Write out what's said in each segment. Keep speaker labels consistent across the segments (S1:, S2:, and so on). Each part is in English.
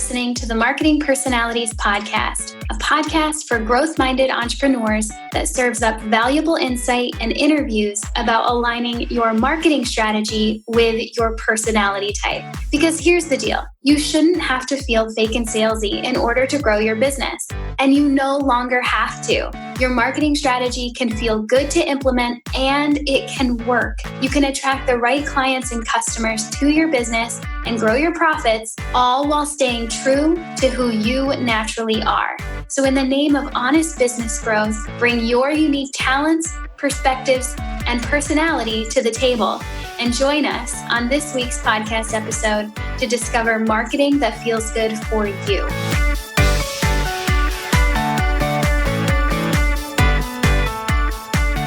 S1: listening to the Marketing Personalities Podcast, a podcast for growth-minded entrepreneurs that serves up valuable insight and interviews about aligning your marketing strategy with your personality type. Because here's the deal. You shouldn't have to feel fake and salesy in order to grow your business. And you no longer have to. Your marketing strategy can feel good to implement and it can work. You can attract the right clients and customers to your business and grow your profits, all while staying true to who you naturally are. So in the name of honest business growth, bring your unique talents, perspectives, and personality to the table. And join us on this week's podcast episode to discover marketing that feels good for you.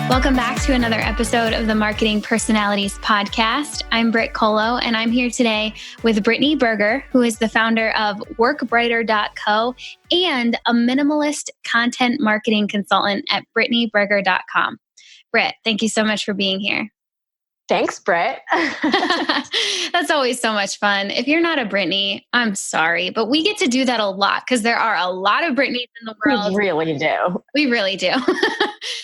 S1: Welcome back to another episode of the Marketing Personalities Podcast. I'm Brit Kolo, and I'm here today with Brittany Berger, who is the founder of workbrighter.co and a Minimalist Content Marketing Consultant at brittanyberger.com. Brit, thank you so much for being here.
S2: Thanks, Brit.
S1: That's always so much fun. If you're not a Brittany, I'm sorry, but we get to do that a lot because there are a lot of Brittany's in the world.
S2: We really do.
S1: We really do.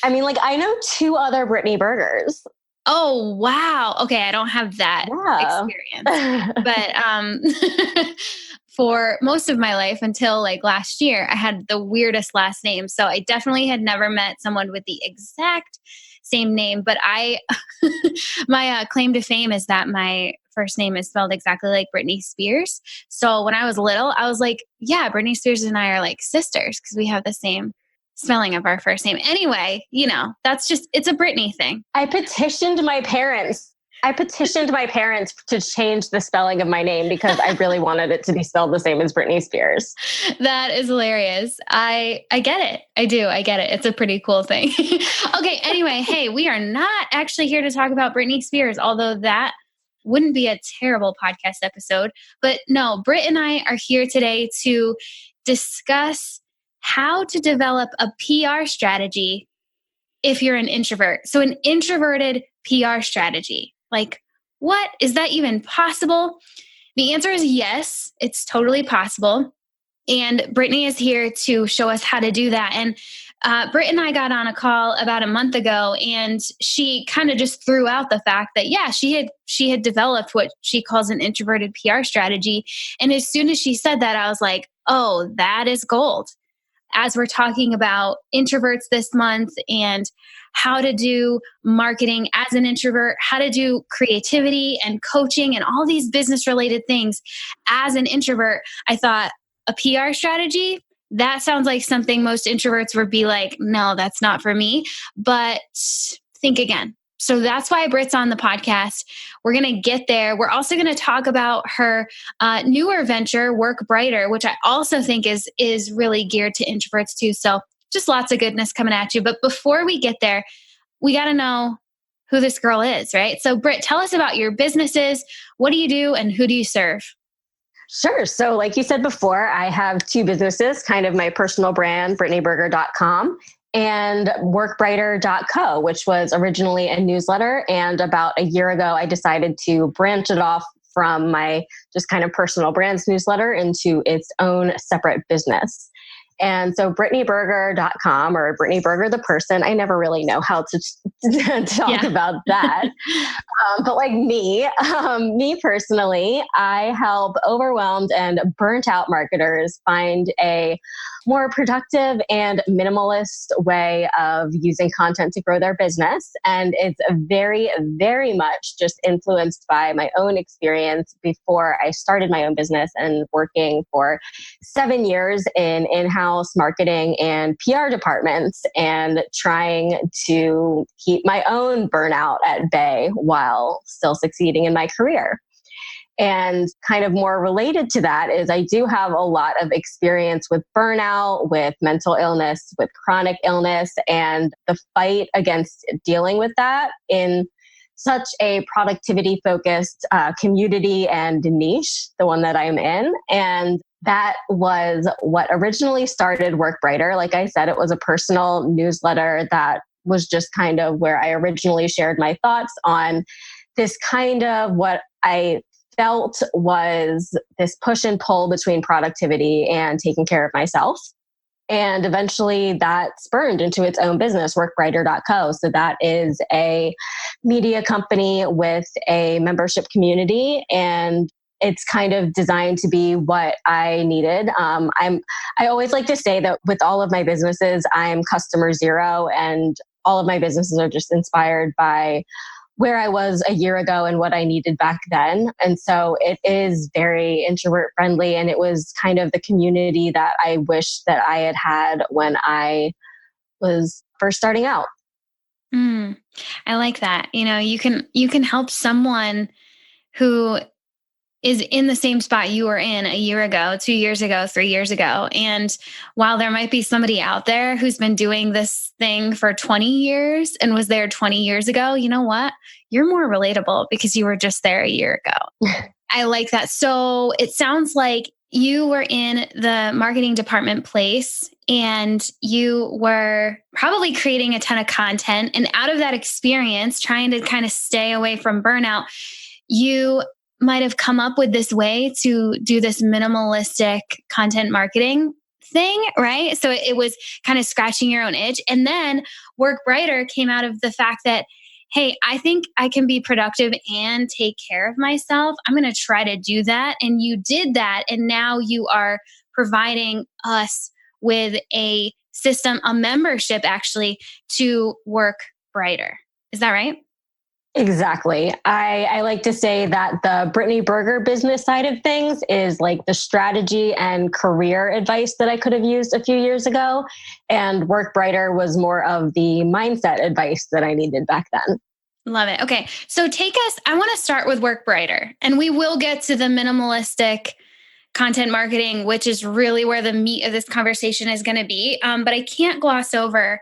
S2: I mean, I know 2 other Brittany Bergers.
S1: Oh, wow. Okay, I don't have that experience. But for most of my life until last year, I had the weirdest last name. So I definitely had never met someone with the exact same name, but my claim to fame is that my first name is spelled exactly like Britney Spears. So when I was little, I was like, yeah, Britney Spears and I are like sisters because we have the same spelling of our first name. Anyway, it's a Britney thing.
S2: I petitioned my parents to change the spelling of my name because I really wanted it to be spelled the same as Britney Spears.
S1: That is hilarious. I get it. I do. I get it. It's a pretty cool thing. Okay. Anyway, hey, we are not actually here to talk about Britney Spears, although that wouldn't be a terrible podcast episode. But no, Brit and I are here today to discuss how to develop a PR strategy if you're an introvert. So an introverted PR strategy. What? Is that even possible? The answer is yes, it's totally possible. And Brittany is here to show us how to do that. And Brit and I got on a call about a month ago, and she kind of just threw out the fact that, yeah, she had developed what she calls an introverted PR strategy. And as soon as she said that, I was like, oh, that is gold. As we're talking about introverts this month and how to do marketing as an introvert, how to do creativity and coaching and all these business related things as an introvert, I thought a PR strategy, that sounds like something most introverts would be like, no, that's not for me. But think again. So that's why Brit's on the podcast. We're going to get there. We're also going to talk about her newer venture, Work Brighter, which I also think is really geared to introverts too. So just lots of goodness coming at you. But before we get there, we got to know who this girl is, right? So Brit, tell us about your businesses. What do you do and who do you serve?
S2: Sure. So like you said before, I have 2 businesses, kind of my personal brand, brittanyberger.com, and workbrighter.co, which was originally a newsletter. And about a year ago, I decided to branch it off from my just kind of personal brands newsletter into its own separate business. And so brittanyberger.com, or Brittany Berger the person, I never really know how to talk about that. But me personally, I help overwhelmed and burnt out marketers find a more productive and minimalist way of using content to grow their business. And it's very, very much just influenced by my own experience before I started my own business and working for 7 years in in-house marketing and PR departments and trying to keep my own burnout at bay while still succeeding in my career. And kind of more related to that is I do have a lot of experience with burnout, with mental illness, with chronic illness, and the fight against dealing with that in such a productivity focused community and niche, the one that I'm in. And that was what originally started Work Brighter. Like I said, it was a personal newsletter that was just kind of where I originally shared my thoughts on this kind of what I felt was this push and pull between productivity and taking care of myself. And eventually that spurned into its own business, workbrighter.co. So that is a media company with a membership community, and it's kind of designed to be what I needed. I always like to say that with all of my businesses, I'm customer zero, and all of my businesses are just inspired by where I was a year ago and what I needed back then. And so it is very introvert friendly. And it was kind of the community that I wish that I had had when I was first starting out.
S1: I like that. You can help someone who is in the same spot you were in a year ago, 2 years ago, 3 years ago. And while there might be somebody out there who's been doing this thing for 20 years and was there 20 years ago, you know what? You're more relatable because you were just there a year ago. I like that. So it sounds like you were in the marketing department place and you were probably creating a ton of content. And out of that experience, trying to kind of stay away from burnout, you might have come up with this way to do this minimalistic content marketing thing, right? So it was kind of scratching your own itch. And then Work Brighter came out of the fact that, hey, I think I can be productive and take care of myself. I'm going to try to do that. And you did that. And now you are providing us with a system, a membership actually, to Work Brighter. Is that right?
S2: Exactly. I like to say that the Brittany Berger business side of things is like the strategy and career advice that I could have used a few years ago. And Work Brighter was more of the mindset advice that I needed back then.
S1: Love it. Okay. So I want to start with Work Brighter, and we will get to the minimalistic content marketing, which is really where the meat of this conversation is going to be. But I can't gloss over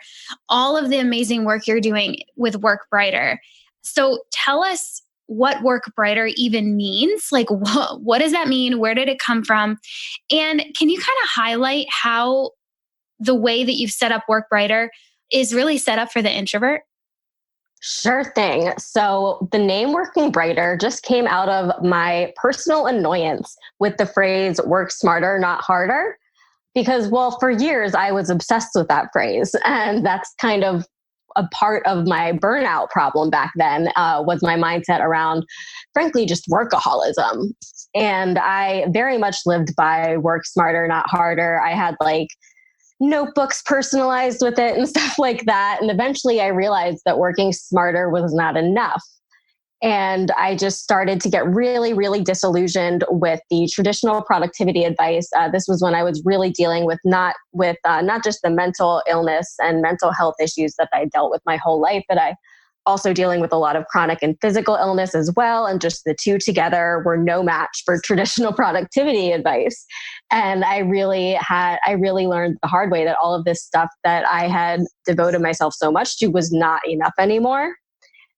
S1: all of the amazing work you're doing with Work Brighter. So tell us what Work Brighter even means. Like, what does that mean? Where did it come from? And can you kind of highlight how the way that you've set up Work Brighter is really set up for the introvert?
S2: Sure thing. So the name Working Brighter just came out of my personal annoyance with the phrase work smarter, not harder. Because, well, for years I was obsessed with that phrase. And that's kind of a part of my burnout problem back then, was my mindset around, frankly, just workaholism. And I very much lived by work smarter, not harder. I had like notebooks personalized with it and stuff like that. And eventually I realized that working smarter was not enough. And I just started to get really, really disillusioned with the traditional productivity advice. This was when I was really dealing with not just the mental illness and mental health issues that I dealt with my whole life, but I also dealing with a lot of chronic and physical illness as well. And just the two together were no match for traditional productivity advice. And I really learned the hard way that all of this stuff that I had devoted myself so much to was not enough anymore.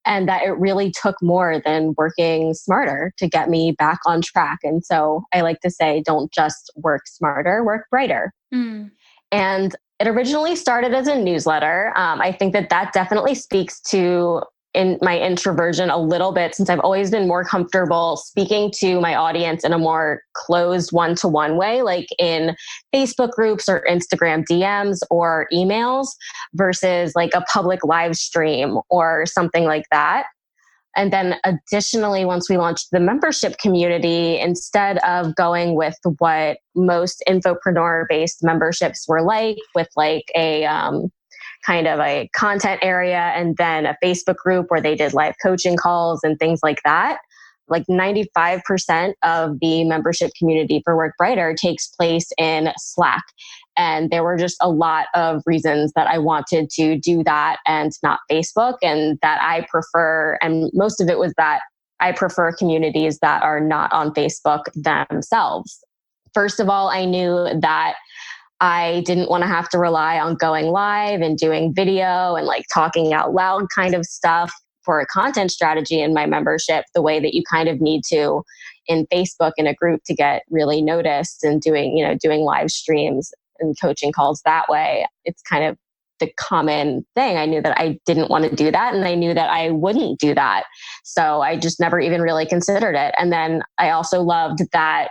S2: And that it really took more than working smarter to get me back on track. And so I like to say, don't just work smarter, work brighter. And it originally started as a newsletter. I think that definitely speaks to in my introversion a little bit, since I've always been more comfortable speaking to my audience in a more closed one-to-one way, like in Facebook groups or Instagram DMs or emails versus like a public live stream or something like that. And then additionally, once we launched the membership community, instead of going with what most infopreneur-based memberships were like, with like a kind of a content area and then a Facebook group where they did live coaching calls and things like that, like 95% of the membership community for Work Brighter takes place in Slack. And there were just a lot of reasons that I wanted to do that and not Facebook, and that I prefer, and most of it was that I prefer communities that are not on Facebook themselves. First of all, I knew that I didn't want to have to rely on going live and doing video and like talking out loud kind of stuff for a content strategy in my membership, the way that you kind of need to in Facebook in a group to get really noticed, and doing live streams and coaching calls that way. It's kind of the common thing. I knew that I didn't want to do that, and I knew that I wouldn't do that. So I just never even really considered it. And then I also loved that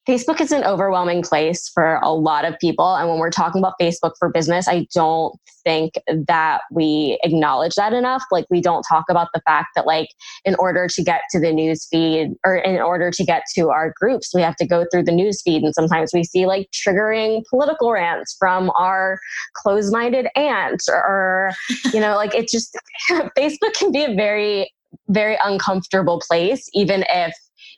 S2: Facebook is an overwhelming place for a lot of people. And when we're talking about Facebook for business, I don't think that we acknowledge that enough. Like, we don't talk about the fact that, like, in order to get to the news feed or in order to get to our groups, we have to go through the news feed. And sometimes we see like triggering political rants from our closed-minded aunt or, like, it just, Facebook can be a very, very uncomfortable place, even if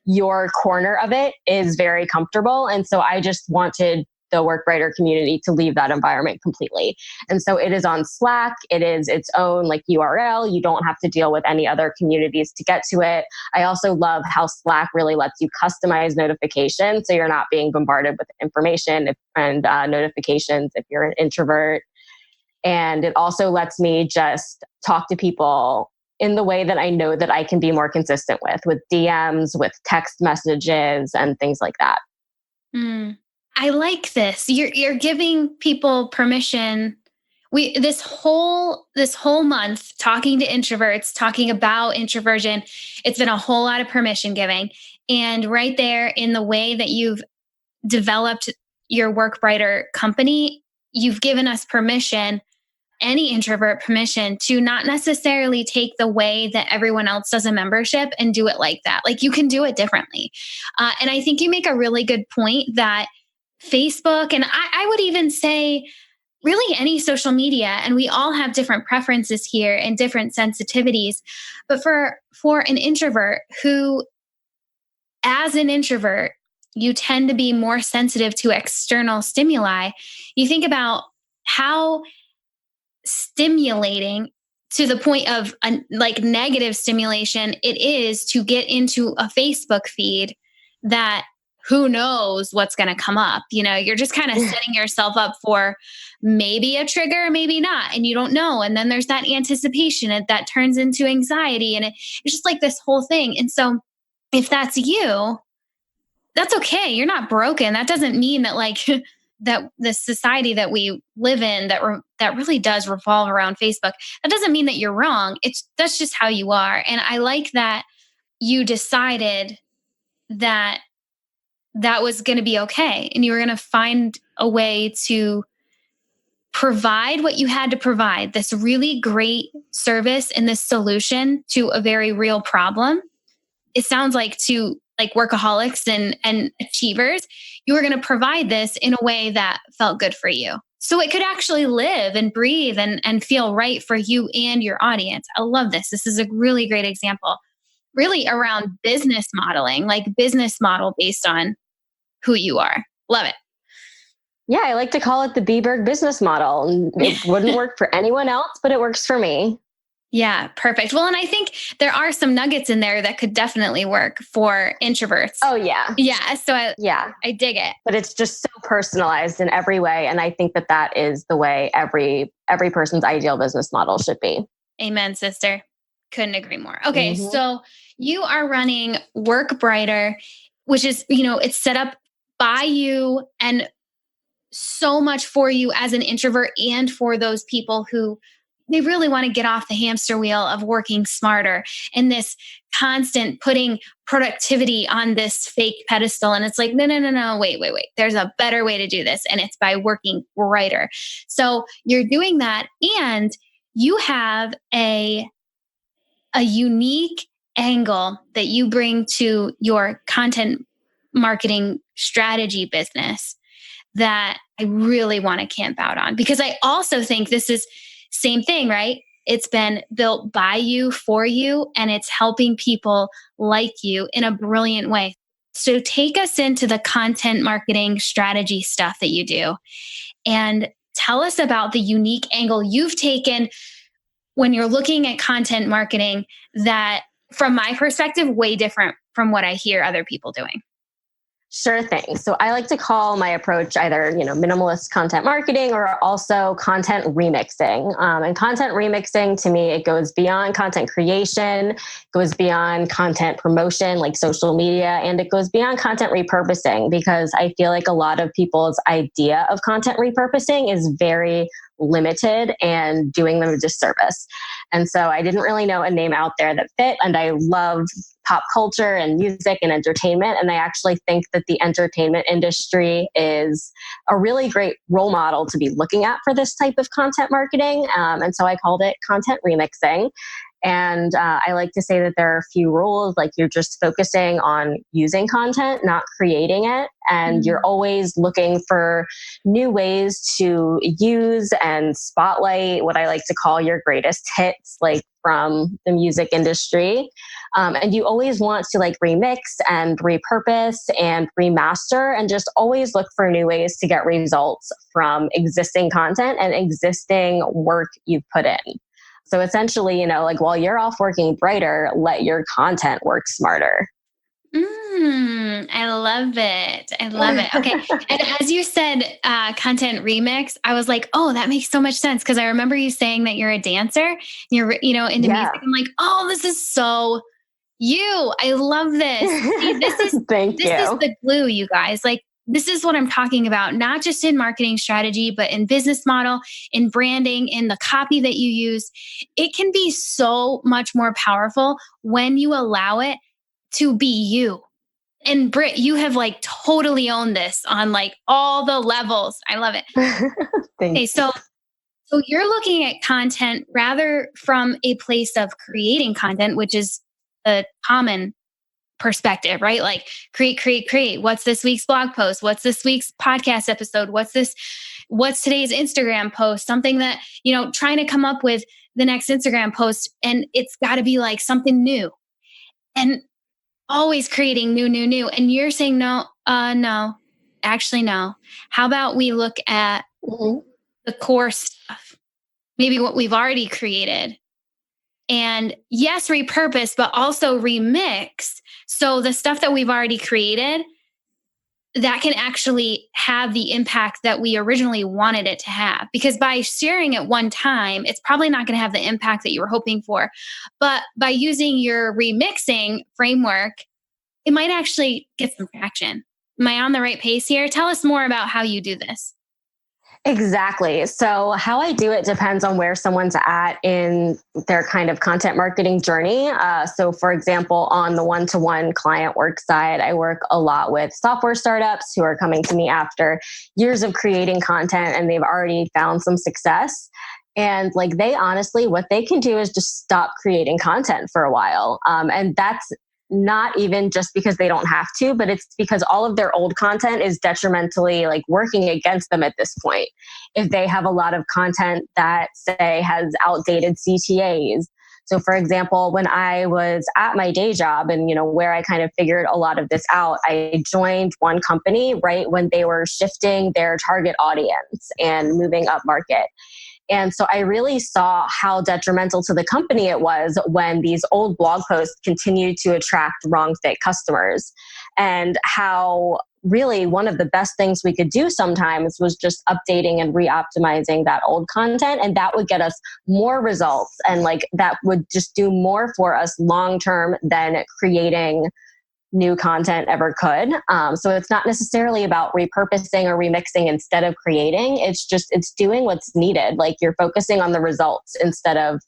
S2: your corner of it is very comfortable. And so I just wanted the WorkWriter community to leave that environment completely. And so it is on Slack. It is its own like URL. You don't have to deal with any other communities to get to it. I also love how Slack really lets you customize notifications. So you're not being bombarded with information and notifications if you're an introvert. And it also lets me just talk to people in the way that I know that I can be more consistent with DMs, with text messages, and things like that.
S1: I like this. You're giving people permission. This whole month talking to introverts, talking about introversion, it's been a whole lot of permission giving. And right there in the way that you've developed your WorkWriter company, you've given us permission, any introvert permission, to not necessarily take the way that everyone else does a membership and do it like that. Like, you can do it differently. And I think you make a really good point that Facebook, and I would even say really any social media, and we all have different preferences here and different sensitivities. But for an introvert who, as an introvert, you tend to be more sensitive to external stimuli, you think about how stimulating, to the point of like negative stimulation, it is to get into a Facebook feed that who knows what's going to come up. You're just kind of setting yourself up for maybe a trigger, maybe not, and you don't know. And then there's that anticipation that turns into anxiety, and it's just like this whole thing. And so if that's you, that's okay. You're not broken. That doesn't mean that like that the society that we live in that really does revolve around Facebook, that doesn't mean that you're wrong. That's just how you are. And I like that you decided that was going to be okay, and you were going to find a way to provide what you had to provide, this really great service and this solution to a very real problem. It sounds like to like workaholics and achievers, you were going to provide this in a way that felt good for you. So it could actually live and breathe and feel right for you and your audience. I love this. This is a really great example, really around business modeling, like business model based on who you are. Love it.
S2: Yeah, I like to call it the Bieber business model. It wouldn't work for anyone else, but it works for me.
S1: Yeah, perfect. Well, and I think there are some nuggets in there that could definitely work for introverts.
S2: Oh, yeah.
S1: Yeah. So I dig it.
S2: But it's just so personalized in every way. And I think that is the way every person's ideal business model should be.
S1: Amen, sister. Couldn't agree more. Okay. So you are running WorkWriter, which is, it's set up by you and so much for you as an introvert and for those people who they really want to get off the hamster wheel of working smarter and this constant putting productivity on this fake pedestal. And it's like, no, wait. There's a better way to do this. And it's by working writer. So you're doing that. And you have a unique angle that you bring to your content marketing strategy business that I really want to camp out on, because I also think this is same thing, right? It's been built by you, for you, and it's helping people like you in a brilliant way. So take us into the content marketing strategy stuff that you do and tell us about the unique angle you've taken when you're looking at content marketing that, from my perspective, way different from what I hear other people doing.
S2: Sure thing. So I like to call my approach either, minimalist content marketing or also content remixing. And content remixing to me, it goes beyond content creation, goes beyond content promotion like social media, and it goes beyond content repurposing because I feel like a lot of people's idea of content repurposing is very limited and doing them a disservice. And so I didn't really know a name out there that fit. And I love pop culture and music and entertainment. And I actually think that the entertainment industry is a really great role model to be looking at for this type of content marketing. And so I called it content remixing. And I like to say that there are a few rules, like you're just focusing on using content, not creating it. And you're always looking for new ways to use and spotlight what I like to call your greatest hits, like from the music industry. And you always want to like remix and repurpose and remaster and just always look for new ways to get results from existing content and existing work you've put in. So essentially, like while you're off working brighter, let your content work smarter.
S1: I love it. I love it. Okay. And as you said, content remix, I was like, oh, that makes so much sense. Cause I remember you saying that you're a dancer, you're, into music. I'm like, oh, this is so you. I love this. See, this is the glue, you guys. Like, this is what I'm talking about, not just in marketing strategy, but in business model, in branding, in the copy that you use. It can be so much more powerful when you allow it to be you. And Brit, you have like totally owned this on like all the levels. I love it. Okay, so you're looking at content rather from a place of creating content, which is a common perspective, right? Like create. What's this week's blog post? What's this week's podcast episode? What's today's Instagram post? Something that, trying to come up with the next Instagram post. And it's got to be like something new and always creating new. And you're saying, no, actually, no. How about we look at the core stuff, maybe what we've already created. And yes, repurpose, but also remix. So the stuff that we've already created, that can actually have the impact that we originally wanted it to have. Because by sharing it one time, it's probably not going to have the impact that you were hoping for. But by using your remixing framework, it might actually get some traction. Am I on the right pace here? Tell us more about how you do this.
S2: Exactly. So how I do it depends on where someone's at in their kind of content marketing journey. So for example, on the one-to-one client work side, I work a lot with software startups who are coming to me after years of creating content and they've already found some success. And like they honestly, what they can do is just stop creating content for a while. And that's not even just because they don't have to, but it's because all of their old content is detrimentally like working against them at this point. If they have a lot of content that say has outdated CTAs. So for example, when I was at my day job and, where I kind of figured a lot of this out, I joined one company right when they were shifting their target audience and moving up market. And so I really saw how detrimental to the company it was when these old blog posts continued to attract wrong fit customers, and how really one of the best things we could do sometimes was just updating and re-optimizing that old content. And that would get us more results. And like that would just do more for us long-term than creating new content ever could. So it's not necessarily about repurposing or remixing instead of creating. It's doing what's needed. Like you're focusing on the results instead of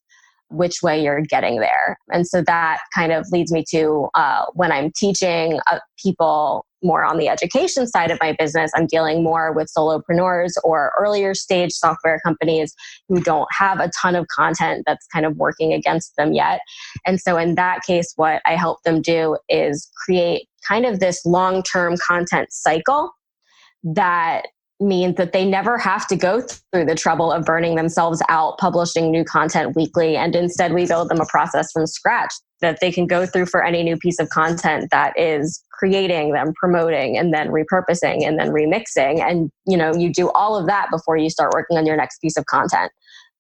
S2: which way you're getting there. And so that kind of leads me to when I'm teaching people more on the education side of my business, I'm dealing more with solopreneurs or earlier stage software companies who don't have a ton of content that's kind of working against them yet. And so in that case, what I help them do is create kind of this long-term content cycle that means that they never have to go through the trouble of burning themselves out publishing new content weekly. And instead, we build them a process from scratch that they can go through for any new piece of content that is creating them, promoting, and then repurposing and then remixing. And, you do all of that before you start working on your next piece of content.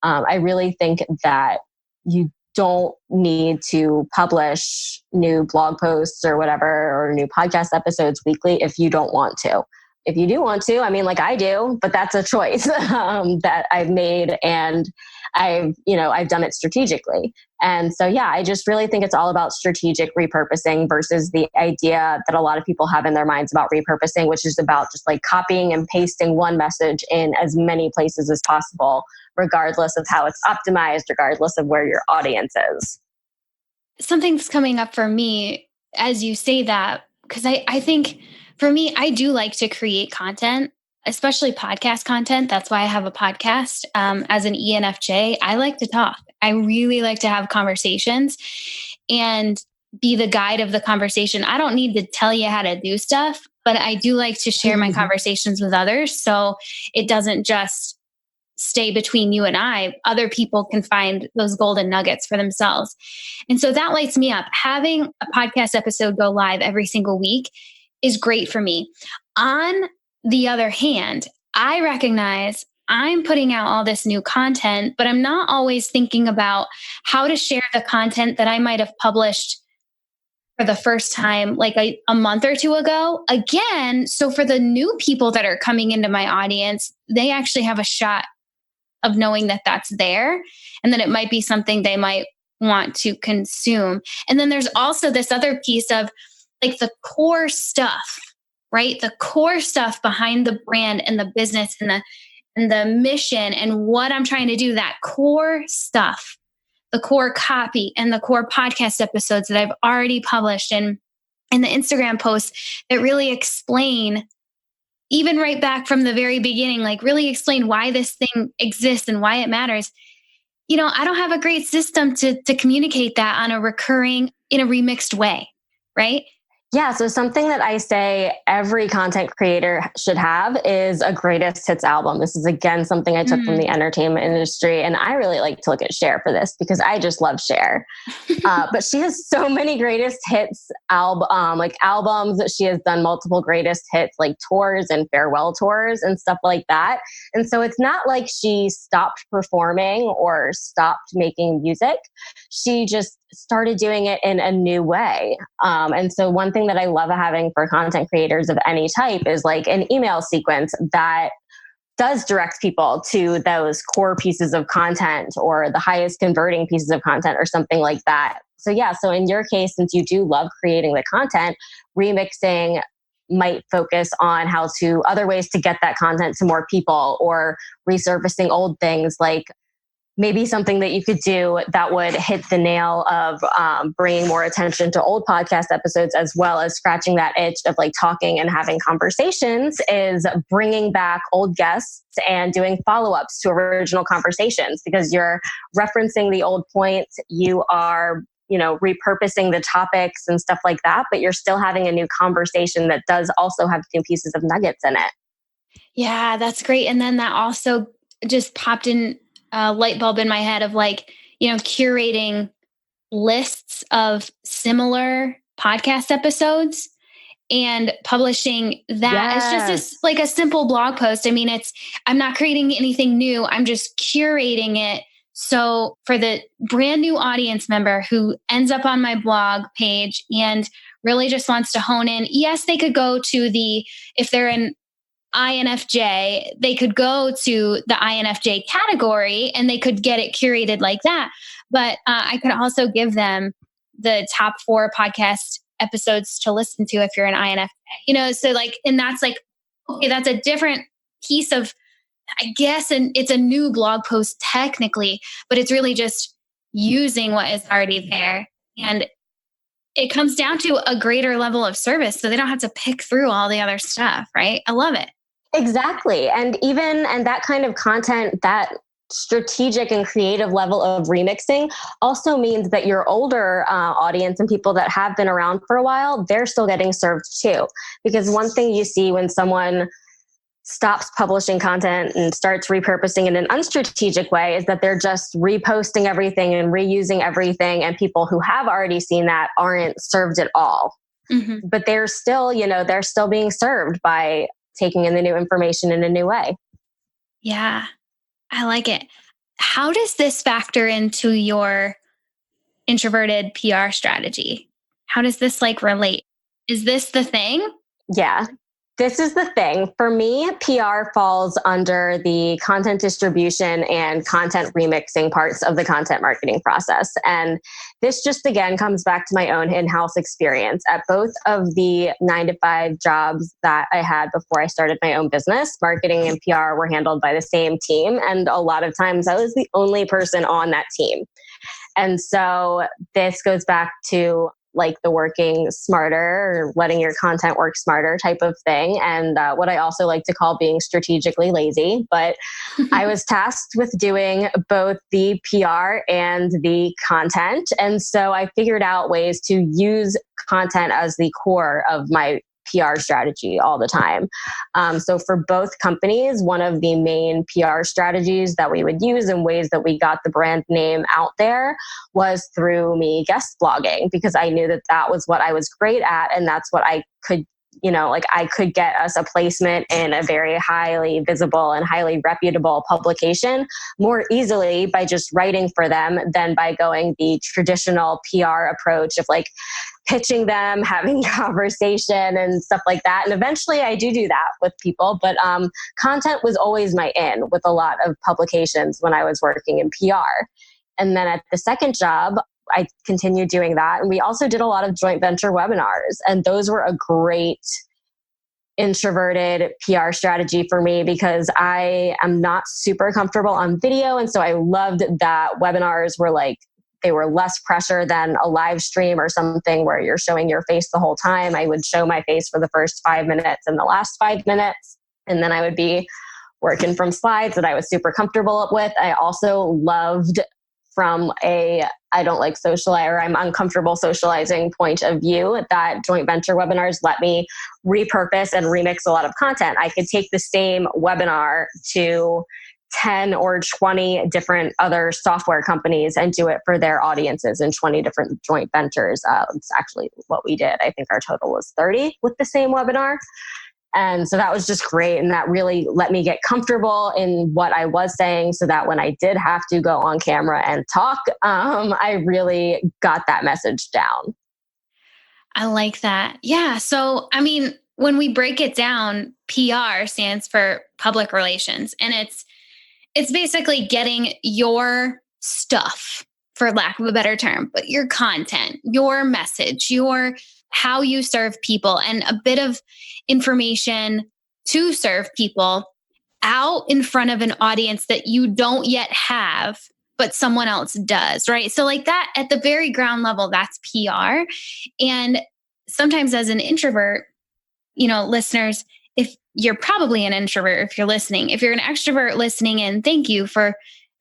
S2: I really think that you don't need to publish new blog posts or whatever, or new podcast episodes weekly if you don't want to. If you do want to, I mean, like I do, but that's a choice that I've made, and I've done it strategically. And so, yeah, I just really think it's all about strategic repurposing versus the idea that a lot of people have in their minds about repurposing, which is about just like copying and pasting one message in as many places as possible, regardless of how it's optimized, regardless of where your audience is.
S1: Something's coming up for me as you say that, because I think for me, I do like to create content, especially podcast content. That's why I have a podcast. As an ENFJ, I like to talk. I really like to have conversations and be the guide of the conversation. I don't need to tell you how to do stuff, but I do like to share my conversations with others. So it doesn't just stay between you and I. Other people can find those golden nuggets for themselves. And so that lights me up. Having a podcast episode go live every single week is great for me. On the other hand, I recognize I'm putting out all this new content, but I'm not always thinking about how to share the content that I might have published for the first time like a month or two ago. Again, so for the new people that are coming into my audience, they actually have a shot of knowing that that's there and that it might be something they might want to consume. And then there's also this other piece of like the core stuff, right? The core stuff behind the brand and the business and the mission and what I'm trying to do, that core stuff, the core copy and the core podcast episodes that I've already published and the Instagram posts that really explain, even right back from the very beginning, like really explain why this thing exists and why it matters. I don't have a great system to communicate that on a recurring, in a remixed way, right?
S2: Yeah. So something that I say every content creator should have is a greatest hits album. This is again something I took from the entertainment industry. And I really like to look at Cher for this because I just love Cher. But she has so many greatest hits albums. She has done multiple greatest hits like tours and farewell tours and stuff like that. And so it's not like she stopped performing or stopped making music. She just started doing it in a new way. And so one thing that I love having for content creators of any type is like an email sequence that does direct people to those core pieces of content or the highest converting pieces of content or something like that. So yeah, so in your case, since you do love creating the content, remixing might focus on how to other ways to get that content to more people, or resurfacing old things, like maybe something that you could do that would hit the nail of bringing more attention to old podcast episodes, as well as scratching that itch of like talking and having conversations, is bringing back old guests and doing follow-ups to original conversations, because you're referencing the old points. You are, repurposing the topics and stuff like that, but you're still having a new conversation that does also have new pieces of nuggets in it.
S1: Yeah, that's great. And then that also just popped in a light bulb in my head of like, curating lists of similar podcast episodes and publishing that as just like a simple blog post. I mean, I'm not creating anything new. I'm just curating it. So for the brand new audience member who ends up on my blog page and really just wants to hone in, yes, they could go to if they're an INFJ, they could go to the INFJ category and they could get it curated like that. But I could also give them the top 4 podcast episodes to listen to if you're an INFJ, so like, and that's like, okay, that's a different piece of, I guess, and it's a new blog post technically, but it's really just using what is already there. And it comes down to a greater level of service, so they don't have to pick through all the other stuff, right? I love it.
S2: Exactly. And that kind of content, that strategic and creative level of remixing also means that your older audience and people that have been around for a while, they're still getting served too. Because one thing you see when someone stops publishing content and starts repurposing in an unstrategic way is that they're just reposting everything and reusing everything. And people who have already seen that aren't served at all. Mm-hmm. But they're still being served by taking in the new information in a new way.
S1: Yeah, I like it. How does this factor into your introverted PR strategy? How does this like relate? Is this the thing?
S2: Yeah. This is the thing. For me, PR falls under the content distribution and content remixing parts of the content marketing process. And this just again comes back to my own in-house experience. At both of the 9-to-5 jobs that I had before I started my own business, marketing and PR were handled by the same team. And a lot of times I was the only person on that team. And so this goes back to like the working smarter or letting your content work smarter type of thing. And what I also like to call being strategically lazy. But I was tasked with doing both the PR and the content. And so I figured out ways to use content as the core of my PR strategy all the time. So for both companies, one of the main PR strategies that we would use and ways that we got the brand name out there was through me guest blogging, because I knew that that was what I was great at. And that's what I could, like I could get us a placement in a very highly visible and highly reputable publication more easily by just writing for them than by going the traditional PR approach of like pitching them, having conversation and stuff like that. And eventually I do that with people, but content was always my in with a lot of publications when I was working in PR. And then at the second job, I continued doing that. And we also did a lot of joint venture webinars. And those were a great introverted PR strategy for me because I am not super comfortable on video. And so I loved that webinars were like, they were less pressure than a live stream or something where you're showing your face the whole time. I would show my face for the first 5 minutes and the last 5 minutes. And then I would be working from slides that I was super comfortable with. I also loved from I don't like socialize or I'm uncomfortable socializing point of view that joint venture webinars let me repurpose and remix a lot of content. I could take the same webinar to 10 or 20 different other software companies and do it for their audiences in 20 different joint ventures. It's actually what we did. I think our total was 30 with the same webinar. And so that was just great. And that really let me get comfortable in what I was saying so that when I did have to go on camera and talk, I really got that message down.
S1: I like that. Yeah. So, I mean, when we break it down, PR stands for public relations, and it's basically getting your stuff, for lack of a better term, but your content, your message, your how you serve people, and a bit of information to serve people out in front of an audience that you don't yet have, but someone else does, right? So, like that at the very ground level, that's PR. And sometimes as an introvert, listeners, if you're probably an introvert, if you're listening, if you're an extrovert listening in, thank you for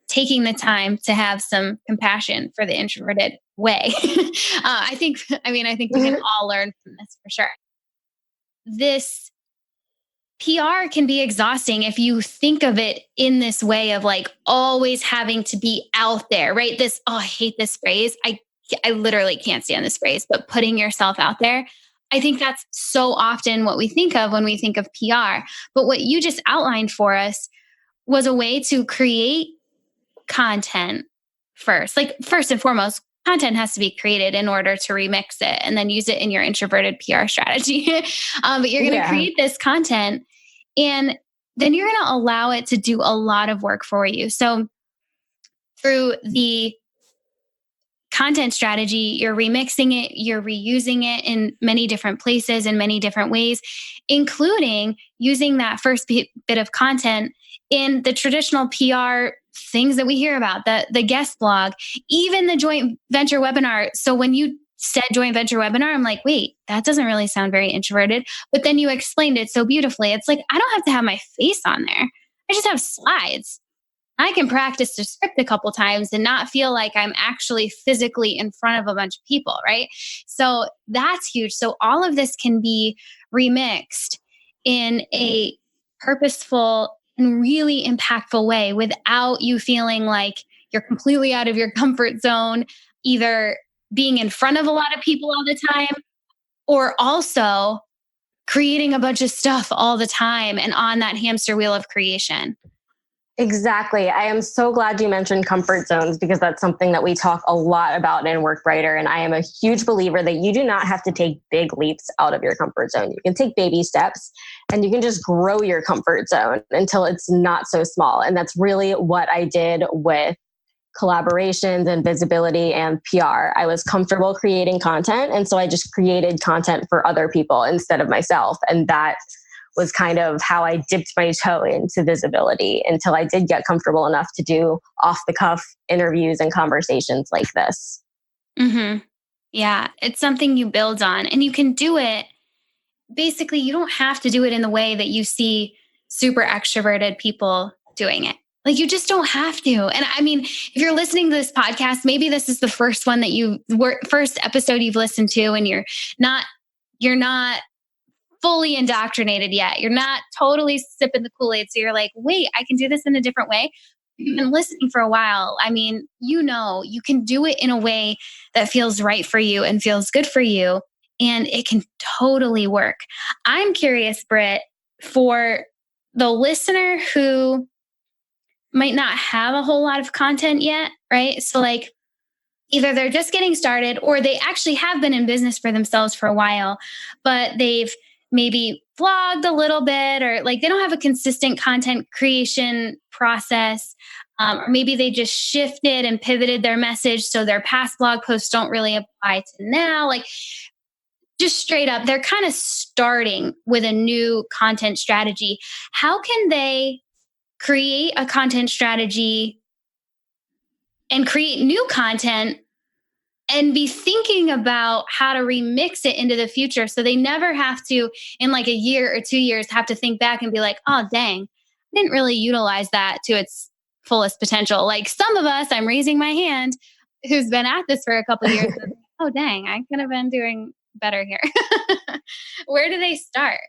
S1: taking the time to have some compassion for the introverted way. I think we can all learn from this for sure. This PR can be exhausting if you think of it in this way of like always having to be out there, right? I hate this phrase. I literally can't stand this phrase, but putting yourself out there. I think that's so often what we think of when we think of PR. But what you just outlined for us was a way to create content first. Like, first and foremost, content has to be created in order to remix it and then use it in your introverted PR strategy. But you're going to create this content and then you're going to allow it to do a lot of work for you. So through the content strategy, you're remixing it, you're reusing it in many different places in many different ways, including using that first bit of content in the traditional PR things that we hear about, the guest blog, even the joint venture webinar. So when you said joint venture webinar, I'm like, wait, that doesn't really sound very introverted. But then you explained it so beautifully. It's like, I don't have to have my face on there. I just have slides. I can practice the script a couple times and not feel like I'm actually physically in front of a bunch of people, right? So that's huge. So all of this can be remixed in a purposeful and really impactful way without you feeling like you're completely out of your comfort zone, either being in front of a lot of people all the time or also creating a bunch of stuff all the time and on that hamster wheel of creation.
S2: Exactly. I am so glad you mentioned comfort zones because that's something that we talk a lot about in WorkWriter. And I am a huge believer that you do not have to take big leaps out of your comfort zone. You can take baby steps and you can just grow your comfort zone until it's not so small. And that's really what I did with collaborations and visibility and PR. I was comfortable creating content. And so I just created content for other people instead of myself. And that was kind of how I dipped my toe into visibility until I did get comfortable enough to do off the cuff interviews and conversations like this.
S1: Mm-hmm. Yeah, it's something you build on, and you can do it. Basically, you don't have to do it in the way that you see super extroverted people doing it. Like, you just don't have to. And I mean, if you're listening to this podcast, maybe this is the first one that first episode you've listened to, and you're not fully indoctrinated yet. You're not totally sipping the Kool-Aid. So you're like, wait, I can do this in a different way. You've been listening for a while. I mean, you can do it in a way that feels right for you and feels good for you. And it can totally work. I'm curious, Britt, for the listener who might not have a whole lot of content yet, right? So like, either they're just getting started or they actually have been in business for themselves for a while, but they've maybe vlogged a little bit, or like they don't have a consistent content creation process. Or maybe they just shifted and pivoted their message. So their past blog posts don't really apply to now. Like, just straight up, they're kind of starting with a new content strategy. How can they create a content strategy and create new content and be thinking about how to remix it into the future, so they never have to, in like a year or 2 years, have to think back and be like, oh, dang, I didn't really utilize that to its fullest potential. Like some of us, I'm raising my hand, who's been at this for a couple of years. Oh, dang, I could have been doing better here. Where do they start?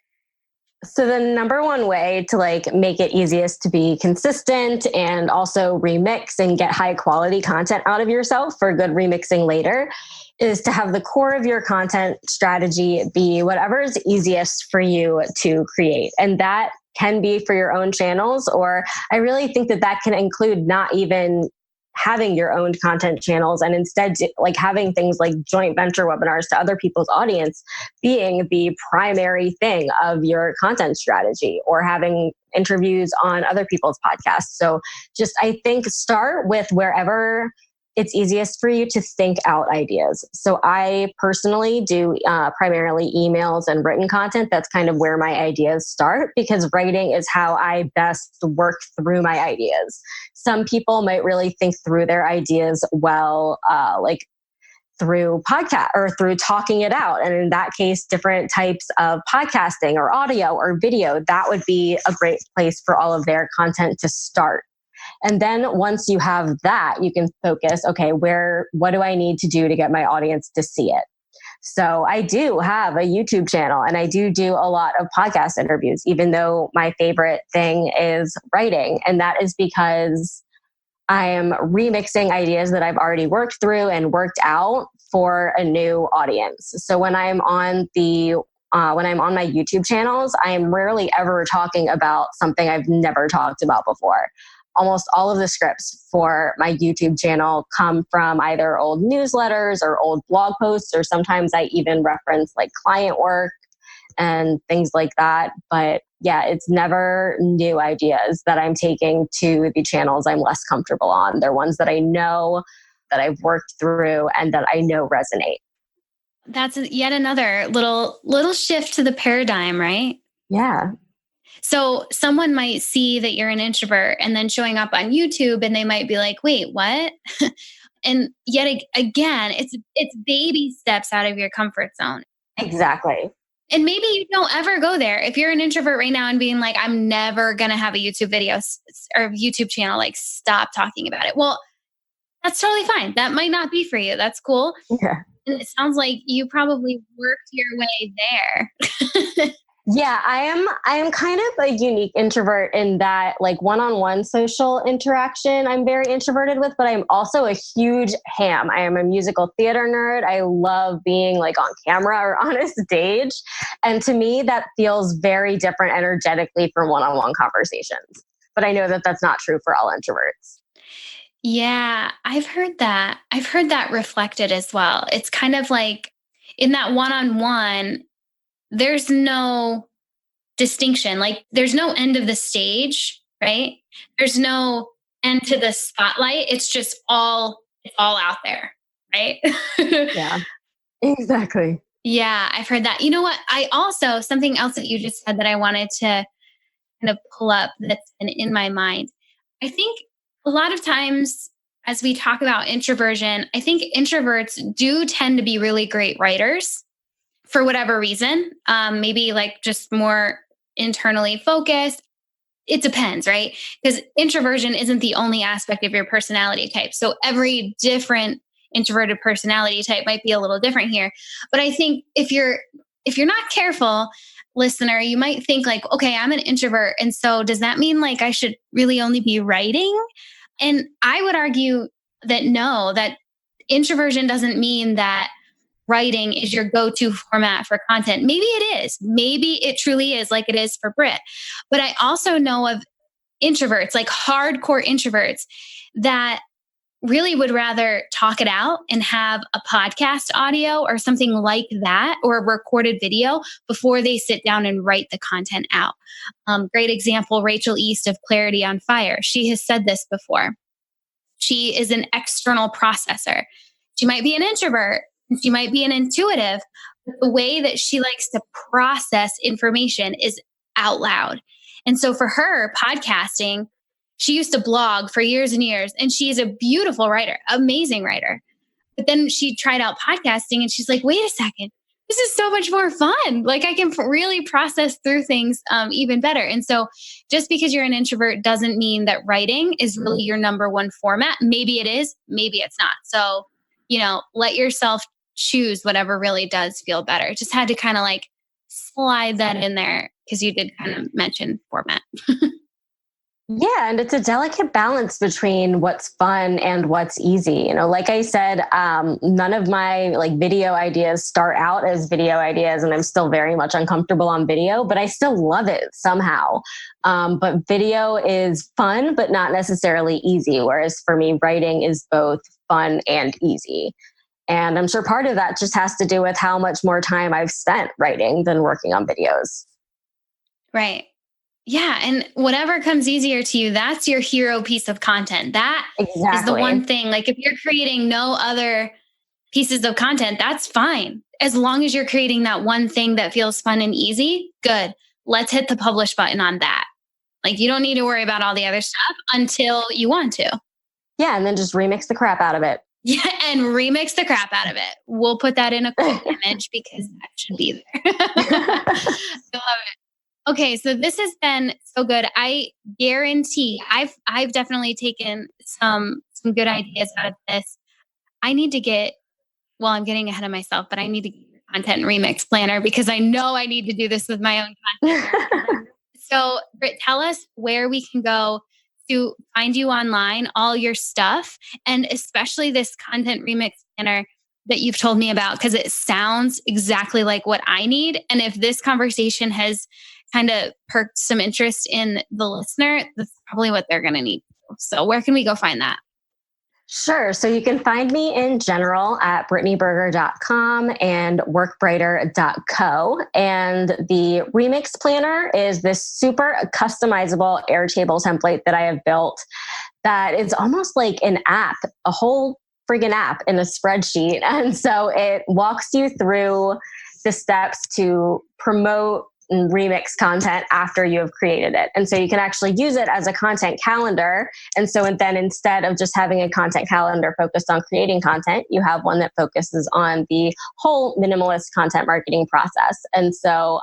S2: So the number one way to like make it easiest to be consistent and also remix and get high quality content out of yourself for good remixing later is to have the core of your content strategy be whatever is easiest for you to create. And that can be for your own channels, or I really think that can include not even having your own content channels and instead like having things like joint venture webinars to other people's audience being the primary thing of your content strategy, or having interviews on other people's podcasts. So just, I think, start with wherever it's easiest for you to think out ideas. So I personally do primarily emails and written content. That's kind of where my ideas start, because writing is how I best work through my ideas. Some people might really think through their ideas well, like through podcast or through talking it out. And in that case, different types of podcasting or audio or video, that would be a great place for all of their content to start. And then once you have that, you can focus, okay, what do I need to do to get my audience to see it? So I do have a YouTube channel and I do a lot of podcast interviews, even though my favorite thing is writing. And that is because I am remixing ideas that I've already worked through and worked out for a new audience. So when I'm on my YouTube channels, I am rarely ever talking about something I've never talked about before. Almost all of the scripts for my YouTube channel come from either old newsletters or old blog posts, or sometimes I even reference like client work and things like that. But yeah, it's never new ideas that I'm taking to the channels I'm less comfortable on. They're ones that I know, that I've worked through, and that I know resonate.
S1: That's yet another little shift to the paradigm, right?
S2: Yeah.
S1: So someone might see that you're an introvert and then showing up on YouTube, and they might be like, wait, what? And yet again, it's baby steps out of your comfort zone.
S2: Exactly.
S1: And maybe you don't ever go there. If you're an introvert right now and being like, I'm never going to have a YouTube video or YouTube channel, like stop talking about it. Well, that's totally fine. That might not be for you. That's cool.
S2: Yeah.
S1: And it sounds like you probably worked your way there.
S2: Yeah, I am kind of a unique introvert in that, like, one-on-one social interaction I'm very introverted with, but I'm also a huge ham. I am a musical theater nerd. I love being like on camera or on a stage. And to me, that feels very different energetically from one-on-one conversations. but I know that that's not true for all introverts.
S1: Yeah, I've heard that. I've heard that reflected as well. It's kind of like in that one-on-one, there's no distinction. Like there's no end of the stage, right? There's no end to the spotlight. It's all out there, right?
S2: Yeah, exactly.
S1: Yeah, I've heard that. You know what? I also, something else that you just said that I wanted to kind of pull up that's been in my mind. I think a lot of times as we talk about introversion, I think introverts do tend to be really great writers for whatever reason. Maybe like just more internally focused. It depends, right? Because introversion isn't the only aspect of your personality type. So every different introverted personality type might be a little different here. But I think if you're not careful, listener, you might think like, okay, I'm an introvert. And so does that mean like I should really only be writing? And I would argue that no, that introversion doesn't mean that writing is your go-to format for content. Maybe it is. Maybe it truly is like it is for Brit. But I also know of introverts, like hardcore introverts, that really would rather talk it out and have a podcast audio or something like that or a recorded video before they sit down and write the content out. Great example, Rachel East of Clarity on Fire. She has said this before. She is an external processor. She might be an introvert, she might be an intuitive, but the way that she likes to process information is out loud. And so for her, podcasting, she used to blog for years and years, and she's a beautiful writer, amazing writer. But then she tried out podcasting and she's like, wait a second, this is so much more fun. Like I can really process through things even better. And so just because you're an introvert doesn't mean that writing is really your number one format. Maybe it is, maybe it's not. So, let yourself choose whatever really does feel better. Just had to kind of like slide that in there because you did kind of mention format.
S2: Yeah, and it's a delicate balance between what's fun and what's easy. Like I said, none of my video ideas start out as video ideas, and I'm still very much uncomfortable on video, but I still love it somehow. But video is fun, but not necessarily easy. Whereas for me, writing is both fun and easy. And I'm sure part of that just has to do with how much more time I've spent writing than working on videos.
S1: Right. Yeah. And whatever comes easier to you, that's your hero piece of content. That is the one thing. Like if you're creating no other pieces of content, that's fine. As long as you're creating that one thing that feels fun and easy, good. Let's hit the publish button on that. Like you don't need to worry about all the other stuff until you want to.
S2: Yeah. And then just remix the crap out of it.
S1: Yeah. And remix the crap out of it. We'll put that in a quote image because that should be there. I love it. Okay, so this has been so good. I guarantee I've definitely taken some good ideas out of this. I need to I'm getting ahead of myself, but I need to get a content remix planner because I know I need to do this with my own content. So, Brit, tell us where we can go to find you online, all your stuff, and especially this content remix planner that you've told me about, because it sounds exactly like what I need. And if this conversation has kind of perked some interest in the listener, that's probably what they're going to need. So where can we go find that?
S2: Sure. So you can find me in general at brittanyberger.com and workbrighter.co. And the remix planner is this super customizable Airtable template that I have built that is almost like an app, a whole friggin' app in a spreadsheet. And so it walks you through the steps to promote and remix content after you have created it. And so you can actually use it as a content calendar. And so then instead of just having a content calendar focused on creating content, you have one that focuses on the whole minimalist content marketing process. And so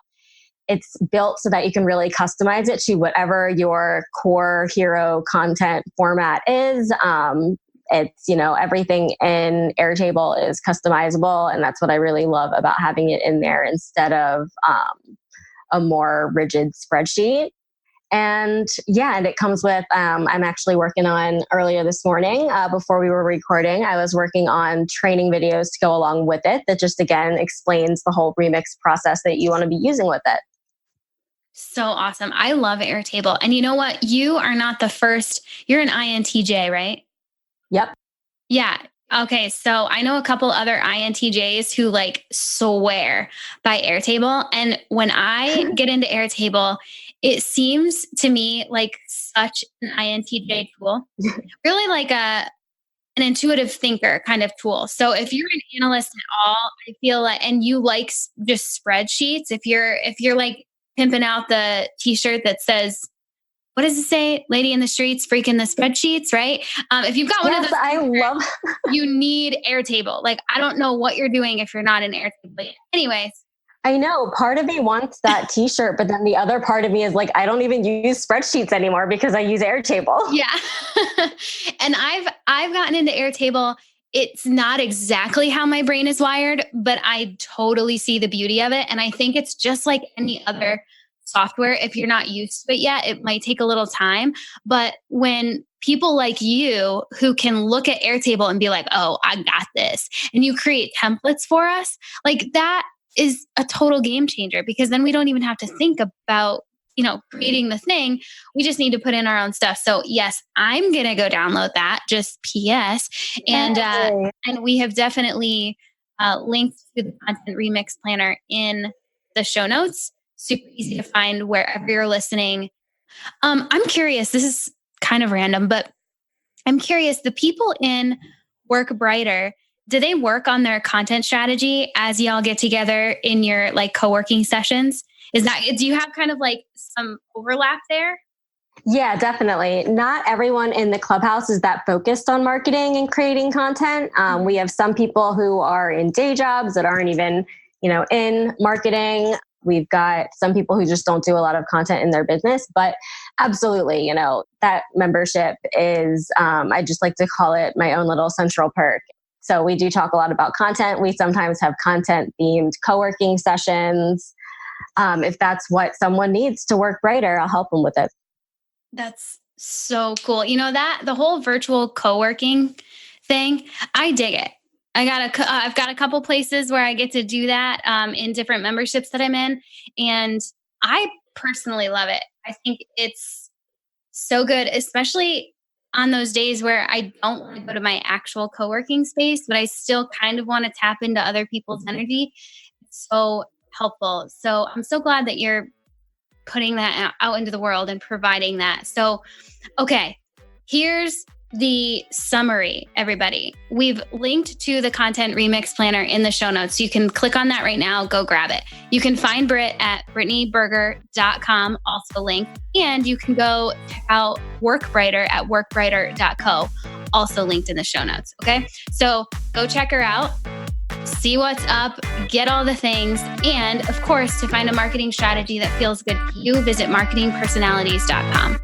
S2: it's built so that you can really customize it to whatever your core hero content format is. It's, everything in Airtable is customizable. And that's what I really love about having it in there instead of a more rigid spreadsheet. And it comes with, I'm actually working on earlier this morning, before we were recording, I was working on training videos to go along with it that just, again, explains the whole remix process that you want to be using with it.
S1: So awesome. I love Airtable. And you know what? You are not the first. You're an INTJ, right?
S2: Yep.
S1: Yeah. Okay. So I know a couple other INTJs who like swear by Airtable. And when I get into Airtable, it seems to me like such an INTJ tool, really like an intuitive thinker kind of tool. So if you're an analyst at all, I feel like, and you like just spreadsheets, if you're like pimping out the t-shirt that says, what does it say? Lady in the streets, freaking the spreadsheets, right? If you've got one of those,
S2: I love.
S1: you need Airtable. Like, I don't know what you're doing if you're not in Airtable. Anyways.
S2: I know part of me wants that t-shirt, but then the other part of me is like, I don't even use spreadsheets anymore because I use Airtable.
S1: Yeah. And I've gotten into Airtable. It's not exactly how my brain is wired, but I totally see the beauty of it. And I think it's just like any other software. If you're not used to it yet, it might take a little time. But when people like you who can look at Airtable and be like, oh, I got this, and you create templates for us, like that is a total game changer, because then we don't even have to think about, creating the thing. We just need to put in our own stuff. So yes, I'm going to go download that, just PS. And we have definitely linked to the content remix planner in the show notes. Super easy to find wherever you're listening. I'm curious, this is kind of random, but I'm curious, the people in Work Brighter, do they work on their content strategy as y'all get together in your like co-working sessions? Do you have kind of like some overlap there?
S2: Yeah, definitely. Not everyone in the Clubhouse is that focused on marketing and creating content. We have some people who are in day jobs that aren't even, in marketing. We've got some people who just don't do a lot of content in their business, but absolutely, that membership is, I just like to call it my own little central perk. So we do talk a lot about content. We sometimes have content themed co-working sessions. If that's what someone needs to work brighter, I'll help them with it.
S1: That's so cool. That the whole virtual co-working thing, I dig it. I've got a couple places where I get to do that in different memberships that I'm in. And I personally love it. I think it's so good, especially on those days where I don't want to go to my actual co-working space, but I still kind of want to tap into other people's energy. It's so helpful. So I'm so glad that you're putting that out into the world and providing that. So, okay, here's the summary, everybody. We've linked to the content remix planner in the show notes. You can click on that right now, go grab it. You can find Brit at BrittanyBerger.com, also linked. And you can go check out Workbrighter at workbrighter.co, also linked in the show notes. Okay. So go check her out, see what's up, get all the things. And of course, to find a marketing strategy that feels good to you, visit marketingpersonalities.com.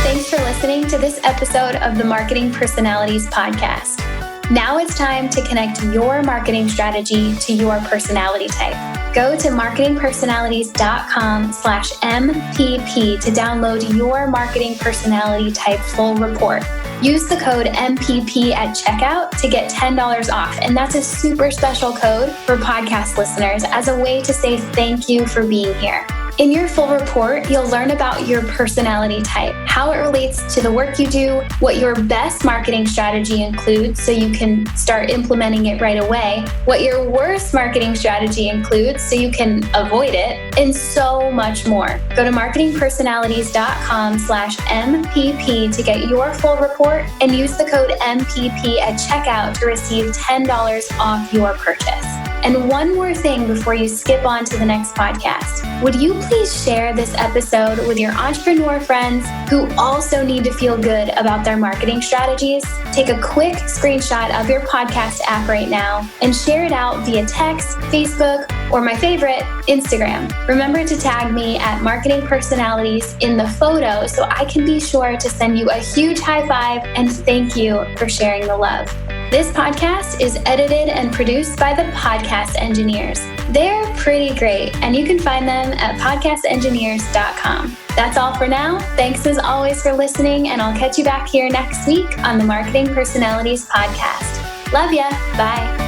S1: Thanks for listening to this episode of the Marketing Personalities Podcast. Now it's time to connect your marketing strategy to your personality type. Go to marketingpersonalities.com/MPP to download your marketing personality type full report. Use the code MPP at checkout to get $10 off. And that's a super special code for podcast listeners as a way to say thank you for being here. In your full report, you'll learn about your personality type, how it relates to the work you do, what your best marketing strategy includes so you can start implementing it right away, what your worst marketing strategy includes so you can avoid it, and so much more. Go to marketingpersonalities.com/MPP to get your full report and use the code MPP at checkout to receive $10 off your purchase. And one more thing before you skip on to the next podcast. Would you please share this episode with your entrepreneur friends who also need to feel good about their marketing strategies? Take a quick screenshot of your podcast app right now and share it out via text, Facebook, or my favorite, Instagram. Remember to tag me at Marketing Personalities in the photo so I can be sure to send you a huge high five and thank you for sharing the love. This podcast is edited and produced by the Podcast Engineers. They're pretty great, and you can find them at podcastengineers.com. That's all for now. Thanks as always for listening, and I'll catch you back here next week on the Marketing Personalities Podcast. Love ya. Bye.